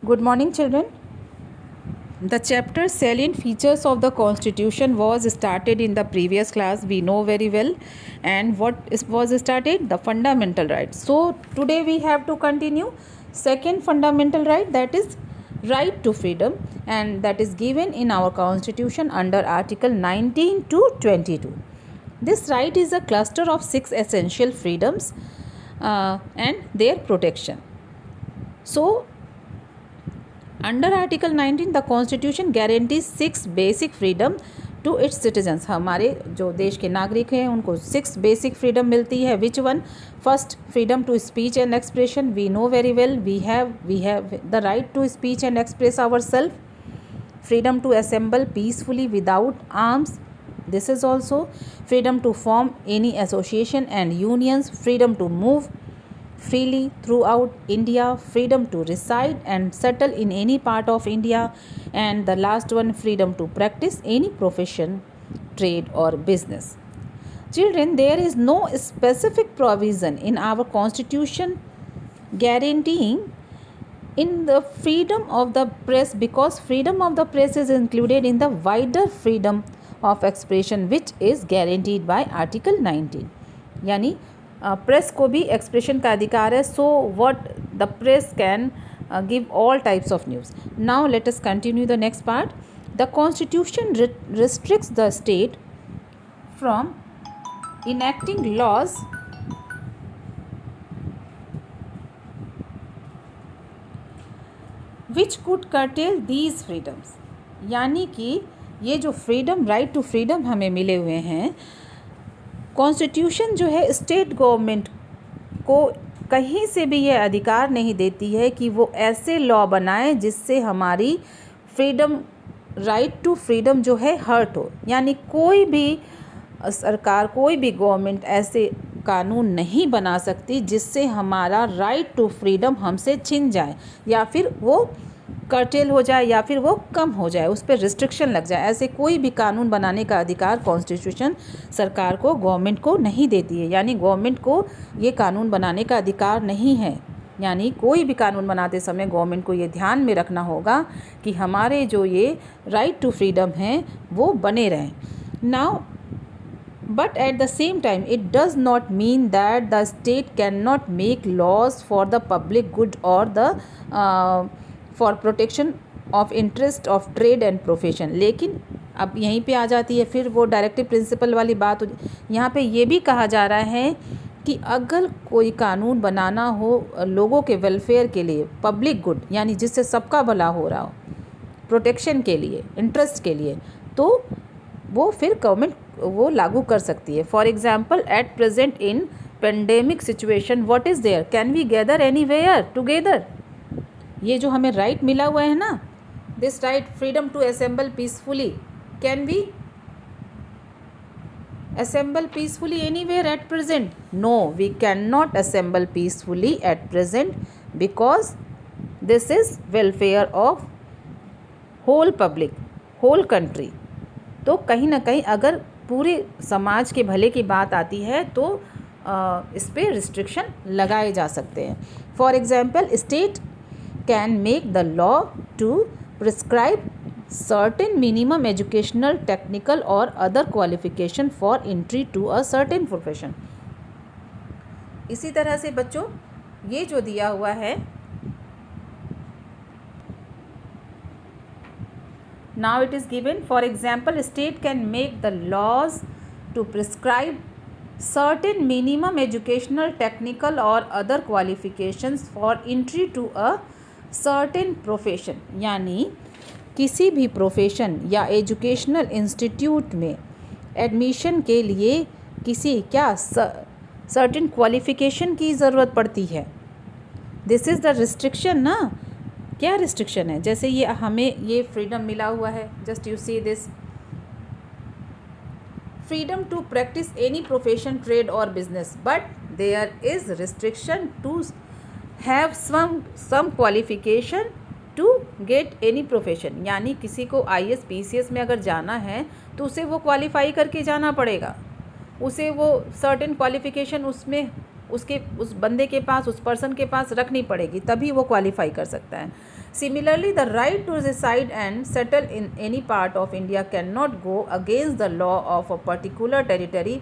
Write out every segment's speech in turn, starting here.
Good morning, children. The chapter Salient Features of the Constitution was started in the previous class. We know very well. And was started? The fundamental rights. So, today we have to continue second fundamental right, that is right to freedom, and that is given in our Constitution under Article 19 to 22. This right is a cluster of 6 essential freedoms and their protection. So, under article 19 the constitution guarantees 6 basic freedom to its citizens. हमारे जो देश के नागरिक हैं उनको 6 basic freedom मिलती है. Which one? First, freedom to speech and expression. We know very well we have the right to speech and express our self. Freedom to assemble peacefully without arms. This is also freedom to form any association and unions. Freedom to move freely throughout India, freedom to reside and settle in any part of India, and the last one, freedom to practice any profession, trade or business. Children, there is no specific provision in our constitution guaranteeing in the freedom of the press, because freedom of the press is included in the wider freedom of expression which is guaranteed by Article 19. यानी press को भी expression का अधिकार है. So what the press can give all types of news. Now let us continue the next part. The constitution restricts the state from enacting laws which could curtail these freedoms. यानी कि ये जो freedom, right to freedom हमें मिले हुए हैं, constitution जो है स्टेट गवर्नमेंट को कहीं से भी ये अधिकार नहीं देती है कि वो ऐसे लॉ बनाए जिससे हमारी फ्रीडम, राइट टू फ्रीडम जो है हर्ट हो. यानी कोई भी सरकार, कोई भी गवर्नमेंट ऐसे कानून नहीं बना सकती जिससे हमारा राइट टू फ्रीडम हमसे छिन जाए, या फिर वो कर्टेल हो जाए, या फिर वो कम हो जाए, उस पर रिस्ट्रिक्शन लग जाए. ऐसे कोई भी कानून बनाने का अधिकार कॉन्स्टिट्यूशन सरकार को, गवर्नमेंट को नहीं देती है. यानी गवर्नमेंट को ये कानून बनाने का अधिकार नहीं है. यानी कोई भी कानून बनाते समय गवर्नमेंट को ये ध्यान में रखना होगा कि हमारे जो ये राइट टू फ्रीडम हैं वो बने रहें. Now but at the same time it does not mean that the state cannot make laws for the public good or the for protection of interest of trade and profession. लेकिन अब यहीं पे आ जाती है फिर वो डायरेक्टिव प्रिंसिपल वाली बात. यहाँ पे ये भी कहा जा रहा है कि अगर कोई कानून बनाना हो लोगों के वेलफेयर के लिए, पब्लिक गुड यानी जिससे सबका भला हो रहा हो, प्रोटेक्शन के लिए, इंटरेस्ट के लिए, तो वो फिर गवर्नमेंट वो लागू कर सकती है. For example, at present in pandemic situation what is there, can we gather anywhere together. ये जो हमें राइट मिला हुआ है ना, this right, freedom to assemble peacefully, can we assemble peacefully anywhere at present? No, we cannot assemble peacefully at present because this is welfare of whole public, whole country. तो कहीं ना कहीं अगर पूरे समाज के भले की बात आती है तो इस पर रिस्ट्रिक्शन लगाए जा सकते हैं. For example, state can make the law to prescribe certain minimum educational, technical or other qualification for entry to a certain profession. इसी तरह से बच्चों ये जो दिया हुआ है, now it is given, for example, state can make the laws to prescribe certain minimum educational, technical or other qualifications for entry to a certain profession. यानी किसी भी प्रोफेशन या एजुकेशनल इंस्टीट्यूट में एडमिशन के लिए किसी क्या सर्टेन क्वालिफ़िकेशन की ज़रूरत पड़ती है. दिस इज़ द रिस्ट्रिक्शन ना. क्या रिस्ट्रिक्शन है? जैसे ये हमें ये फ्रीडम मिला हुआ है, just you see this, freedom to practise any profession, trade और business, but there is restriction to have some qualification to get any profession. यानी किसी को IAS PCS में अगर जाना है तो उसे वो क्वालिफाई करके जाना पड़ेगा, उसे वो सर्टेन क्वालिफिकेशन उसमें उसके उस बंदे के पास, उस पर्सन के पास रखनी पड़ेगी, तभी वो क्वालिफाई कर सकता है. Similarly, the right to reside and settle in any part of India cannot go against the law of a particular territory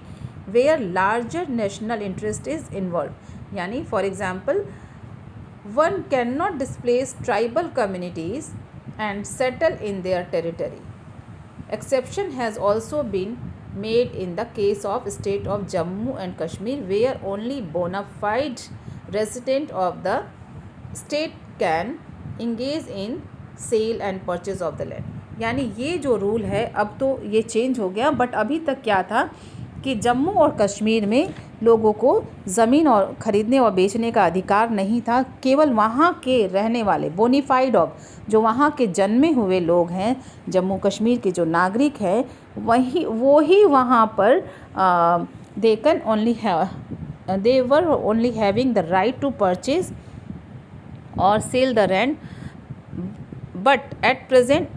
where larger national interest is involved. यानी for example, one cannot displace tribal communities and settle in their territory. Exception has also been made in the case of state of Jammu and Kashmir, where only bona fide resident of the state can engage in sale and purchase of the land. यानी ये जो rule है अब तो ये change हो गया, but अभी तक क्या था कि जम्मू और कश्मीर में लोगों को ज़मीन और ख़रीदने और बेचने का अधिकार नहीं था. केवल वहाँ के रहने वाले बोनीफाइड ऑफ, जो वहाँ के जन्मे हुए लोग हैं, जम्मू कश्मीर के जो नागरिक हैं, वो ही वहाँ पर they were only having the right to purchase or sell the land. But at present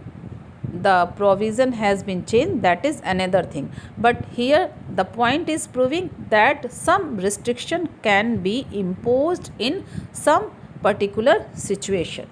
the provision has been changed, that is another thing. But here the point is proving that some restriction can be imposed in some particular situation.